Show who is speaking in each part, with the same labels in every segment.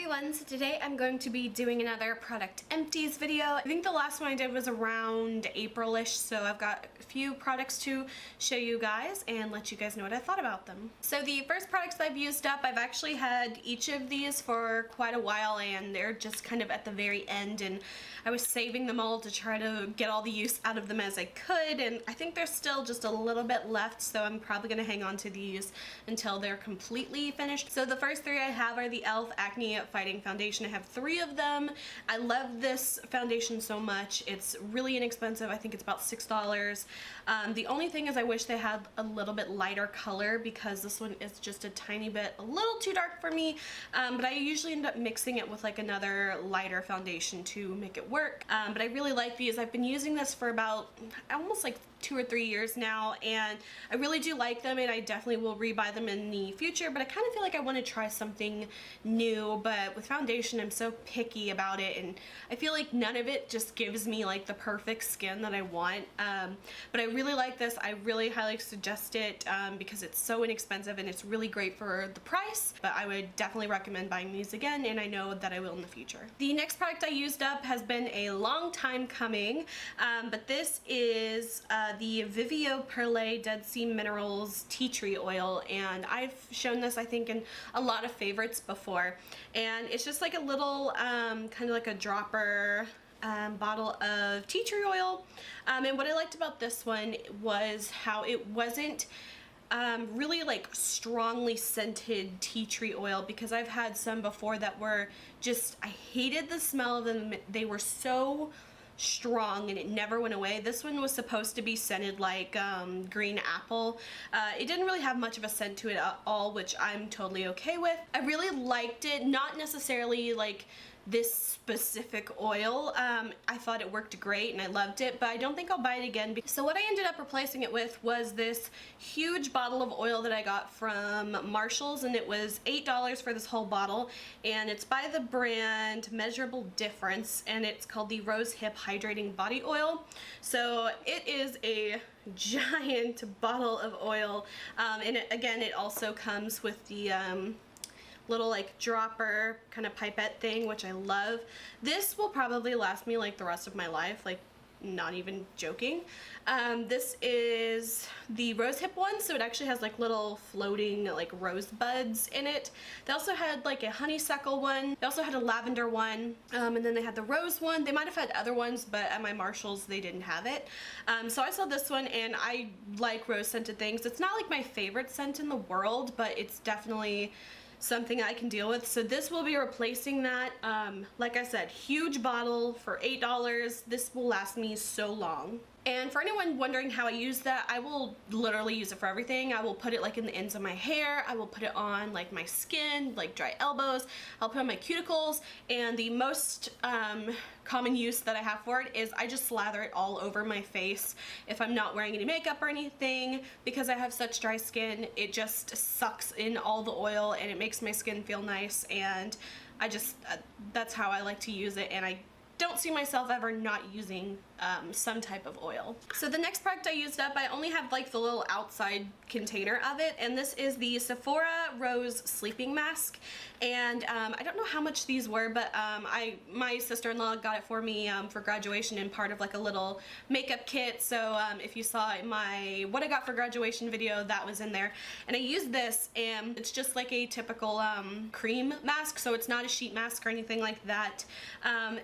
Speaker 1: everyone, so today I'm going to be doing another product empties video. I think the last one I did was around April-ish, so I've got a few products to show you guys and let you guys know what I thought about them. So the first products that I've used up, I've actually had each of these for quite a while and they're just kind of at the very end, and I was saving them all to try to get all the use out of them as I could, and I think there's still just a little bit left, so I'm probably going to hang on to these until they're completely finished. So the first three I have are the e.l.f. Acne Fighting Foundation. I have 3 of them. I love this foundation so much. It's really inexpensive. I think it's about $6. The only thing is I wish they had a little bit lighter color because this one is just a tiny bit, a little too dark for me, but I usually end up mixing it with like another lighter foundation to make it work. But I really like these. I've been using this for about almost like 2 or 3 years now, and I really do like them, and I definitely will rebuy them in the future, but I kind of feel like I want to try something new. But with foundation, I'm so picky about it, and I feel like none of it just gives me like the perfect skin that I want. But I really like this. I really highly suggest it because it's so inexpensive and it's really great for the price, but I would definitely recommend buying these again, and I know that I will in the future. The next product I used up has been a long time coming, but this is the Vivo Perle Dead Sea Minerals Tea Tree Oil, and I've shown this I think in a lot of favorites before, and it's just like a little kind of like a dropper bottle of tea tree oil, and what I liked about this one was how it wasn't really like strongly scented tea tree oil, because I've had some before that were just, I hated the smell of them. They were so strong and it never went away. This one was supposed to be scented like green apple. It didn't really have much of a scent to it at all, which I'm totally okay with. I really liked it, not necessarily like this specific oil. I thought it worked great and I loved it, but I don't think I'll buy it again. So what I ended up replacing it with was this huge bottle of oil that I got from Marshall's, and it was $8 for this whole bottle, and it's by the brand Measurable Difference, and it's called the Rose Hip Hydrating Body Oil. So it is a giant bottle of oil, and again it also comes with the little like dropper kind of pipette thing, which I love. This will probably last me like the rest of my life, like not even joking. This is the rose hip one, so it actually has like little floating like rose buds in it. They also had like a honeysuckle one. They also had a lavender one, and then they had the rose one. They might have had other ones, but at my Marshall's they didn't have it. So I saw this one, and I like rose scented things. It's not like my favorite scent in the world, but it's definitely something I can deal with. So this will be replacing that. Like I said, huge bottle for $8. This will last me so long. And for anyone wondering how I use that, I will literally use it for everything. I will put it like in the ends of my hair. I will put it on like my skin, like dry elbows. I'll put it on my cuticles. And the most common use that I have for it is I just slather it all over my face if I'm not wearing any makeup or anything. Because I have such dry skin, it just sucks in all the oil and it makes my skin feel nice. And I just, that's how I like to use it, and I don't see myself ever not using some type of oil. So the next product I used up, I only have like the little outside container of it, and this is the Sephora Rose Sleeping Mask. And I don't know how much these were, but my sister-in-law got it for me for graduation in part of like a little makeup kit. So if you saw my what I got for graduation video, that was in there. And I used this, and it's just like a typical cream mask, so it's not a sheet mask or anything like that.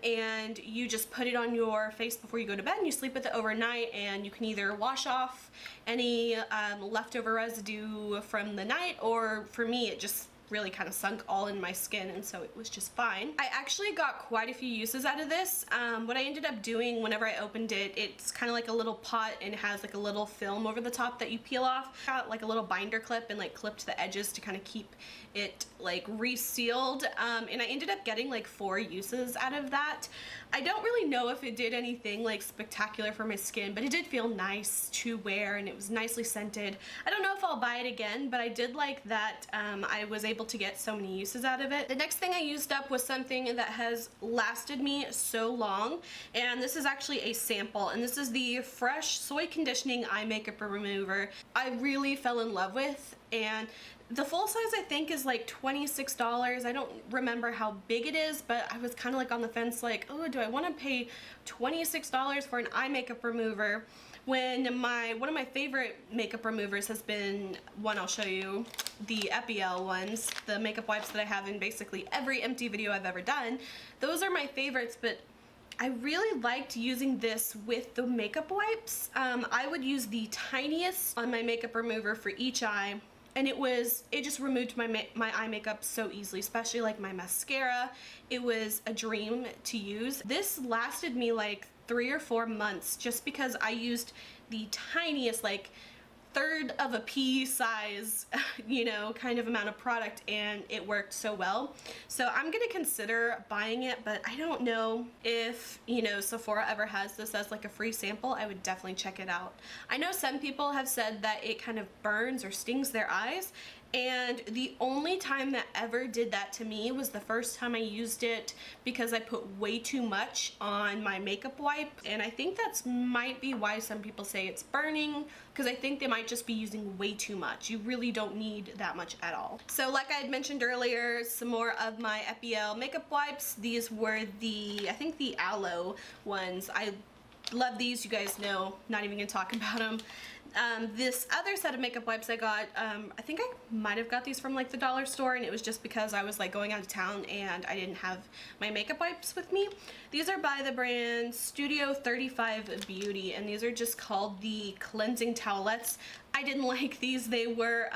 Speaker 1: And you just put it on your face before you go to bed, and you sleep with it overnight, and you can either wash off any leftover residue from the night, or for me it just really kind of sunk all in my skin, and so it was just fine. I actually got quite a few uses out of this. What I ended up doing whenever I opened it, it's kind of like a little pot, and it has like a little film over the top that you peel off. Got like a little binder clip and like clipped the edges to kind of keep it like resealed, and I ended up getting like 4 uses out of that. I don't really know if it did anything like spectacular for my skin, but it did feel nice to wear, and it was nicely scented. I don't know if I'll buy it again, but I did like that I was able to get so many uses out of it. The next thing I used up was something that has lasted me so long, and this is actually a sample, and this is the Fresh Soy Conditioning Eye Makeup Remover. I really fell in love with, and The full size I think is like $26. I don't remember how big it is, but I was kind of like on the fence like, oh, do I want to pay $26 for an eye makeup remover when one of my favorite makeup removers has been one I'll show you, the Epielle ones, the makeup wipes that I have in basically every empty video I've ever done. Those are my favorites, but I really liked using this with the makeup wipes. I would use the tiniest on my makeup remover for each eye, and it just removed my eye makeup so easily, especially like my mascara. It was a dream to use. This lasted me like 3 or 4 months just because I used the tiniest, like third of a pea size, you know, kind of amount of product, and it worked so well. So I'm gonna consider buying it, but I don't know if, you know, Sephora ever has this as like a free sample. I would definitely check it out. I know some people have said that it kind of burns or stings their eyes, and the only time that ever did that to me was the first time I used it because I put way too much on my makeup wipe, and I think that's might be why some people say it's burning, because I think they might just be using way too much. You really don't need that much at all. So like I had mentioned earlier, some more of my Epielle makeup wipes. These were I think the Aloe ones. I love these, you guys know, not even gonna talk about them. This other set of makeup wipes I got, I think I might have got these from like the dollar store, and it was just because I was like going out of town and I didn't have my makeup wipes with me. These are by the brand Studio 35 Beauty, and these are just called the cleansing towelettes. I didn't like these. They were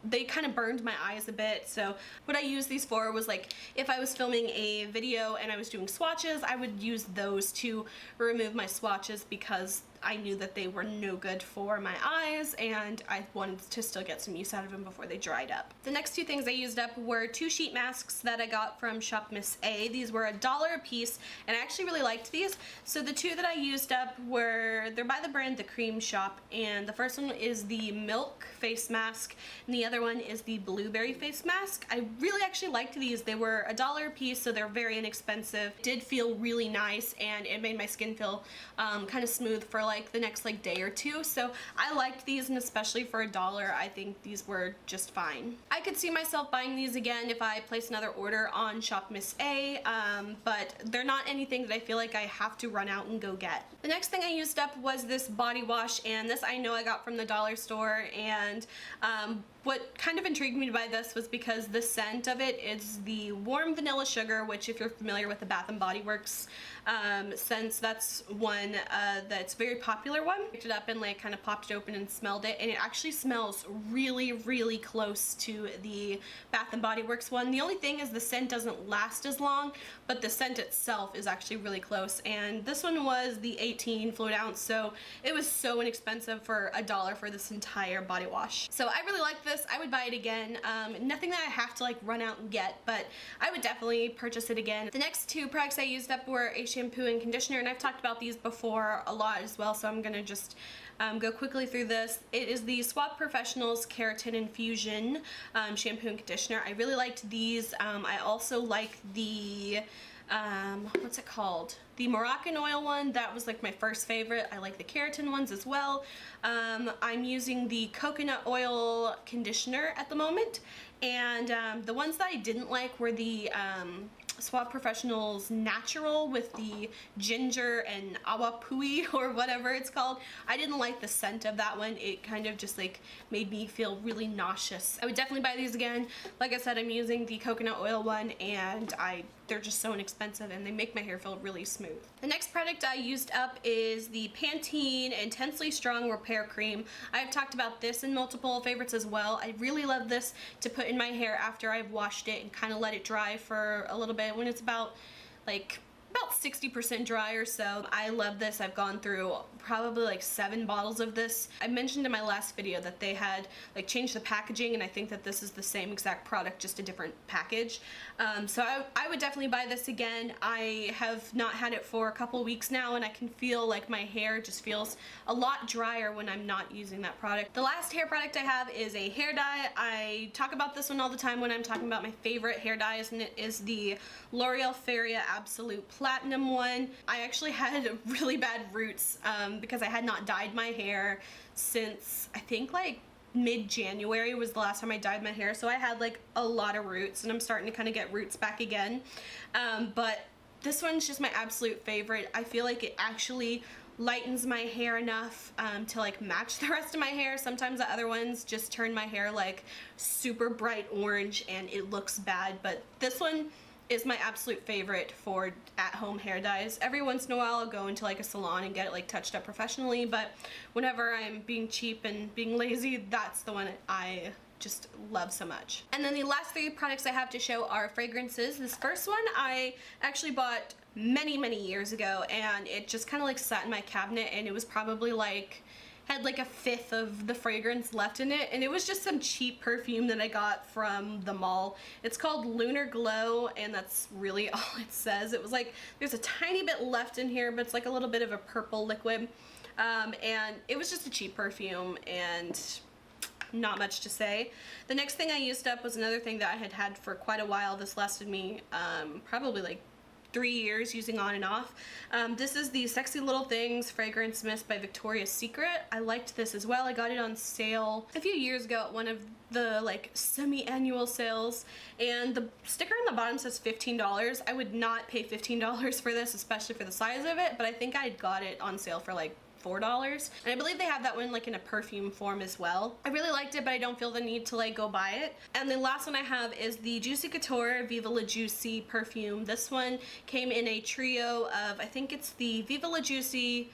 Speaker 1: they kind of burned my eyes a bit, so what I used these for was like if I was filming a video and I was doing swatches, I would use those to remove my swatches because I knew that they were no good for my eyes and I wanted to still get some use out of them before they dried up. The next two things I used up were 2 sheet masks that I got from Shop Miss A. These were $1 a piece, and I actually really liked these. So the 2 that I used up they're by the brand The Creme Shop, and the first one is the milk face mask and the other one is the blueberry face mask. I really actually liked these. They were $1 a piece, so they're very inexpensive. Did feel really nice, and it made my skin feel kind of smooth for like the next like day or two. So I liked these, and especially for $1, I think these were just fine. I could see myself buying these again if I place another order on Shop Miss A, but they're not anything that I feel like I have to run out and go get. The next thing I used up was this body wash, and this I know I got from the dollar store, and what kind of intrigued me by this was because the scent of it is the warm vanilla sugar, which if you're familiar with the Bath & Body Works scents, that's one that's a very popular one. I picked it up and like kind of popped it open and smelled it, and it actually smells really, really close to the Bath & Body Works one. The only thing is the scent doesn't last as long, but the scent itself is actually really close, and this one was the 18 fluid ounce, so it was so inexpensive for $1 for this entire body wash. So I really like this. I would buy it again. Nothing that I have to like run out and get, but I would definitely purchase it again. The next 2 products I used up were a shampoo and conditioner, and I've talked about these before a lot as well, so I'm gonna just go quickly through this. It is the Suave Professional's Keratin Infusion shampoo and conditioner. I really liked these. I also like the what's it called? The Moroccan oil one. That was like my first favorite. I like the keratin ones as well. I'm using the coconut oil conditioner at the moment, and the ones that I didn't like were the Suave Professional's Natural with the ginger and awapui or whatever it's called. I didn't like the scent of that one. It kind of just like made me feel really nauseous. I would definitely buy these again. Like I said, I'm using the coconut oil one, and they're just so inexpensive and they make my hair feel really smooth. The next product I used up is the Pantene Intensely Strong Repair Cream. I've talked about this in multiple favorites as well. I really love this to put in my hair after I've washed it and kind of let it dry for a little bit when it's about 60% dry or so. I love this. I've gone through probably like 7 bottles of this. I mentioned in my last video that they had like changed the packaging, and I think that this is the same exact product, just a different package. So I would definitely buy this again. I have not had it for a couple weeks now, and I can feel like my hair just feels a lot drier when I'm not using that product. The last hair product I have is a hair dye. I talk about this one all the time when I'm talking about my favorite hair dyes, and it is the L'Oreal Feria Absolute Platinum one. I actually had really bad roots because I had not dyed my hair since I think like mid-January was the last time I dyed my hair, so I had like a lot of roots, and I'm starting to kind of get roots back again. But this one's just my absolute favorite. I feel like it actually lightens my hair enough to like match the rest of my hair. Sometimes the other ones just turn my hair like super bright orange and it looks bad, but this one is my absolute favorite for at-home hair dyes. Every once in a while I'll go into like a salon and get it like touched up professionally, but whenever I'm being cheap and being lazy, that's the one I just love so much. And then the last three products I have to show are fragrances. This first one I actually bought many years ago, and it just kind of like sat in my cabinet, and it was probably like had like a fifth of the fragrance left in it, and it was just some cheap perfume that I got from the mall. It's called Lunar Glow, and that's really all it says. It was like there's a tiny bit left in here, but it's like a little bit of a purple liquid, and it was just a cheap perfume and not much to say. The next thing I used up was another thing that I had had for quite a while. This lasted me probably like 3 years using on and off. This is the Sexy Little Things Fragrance Mist by Victoria's Secret. I liked this as well. I got it on sale a few years ago at one of the like semi-annual sales, and the sticker on the bottom says $15. I would not pay $15 for this, especially for the size of it, but I think I got it on sale for like $4, and I believe they have that one like in a perfume form as well. I really liked it, but I don't feel the need to like go buy it. And the last one I have is the Juicy Couture Viva La Juicy perfume. This one came in a trio of, I think it's the Viva La Juicy,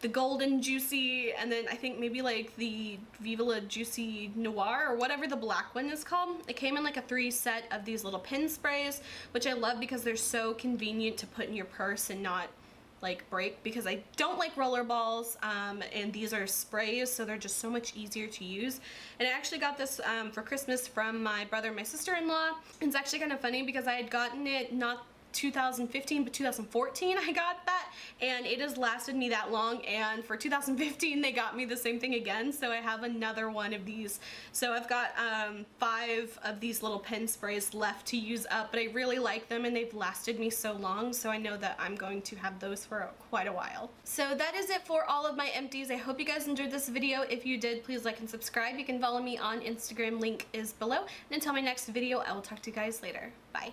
Speaker 1: the Golden Juicy, and then I think maybe like the Viva La Juicy Noir or whatever the black one is called. It came in like a 3 set of these little pin sprays, which I love because they're so convenient to put in your purse and not like break, because I don't like roller balls, and these are sprays, so they're just so much easier to use. And I actually got this for Christmas from my brother and my sister-in-law. It's actually kind of funny because I had gotten it not 2015 but 2014 I got that, and it has lasted me that long, and for 2015 they got me the same thing again, so I have another one of these. So I've got 5 of these little pen sprays left to use up, but I really like them and they've lasted me so long, so I know that I'm going to have those for quite a while. So that is it for all of my empties. I hope you guys enjoyed this video. If you did, please like and subscribe. You can follow me on Instagram, link is below, and until my next video I will talk to you guys later. Bye.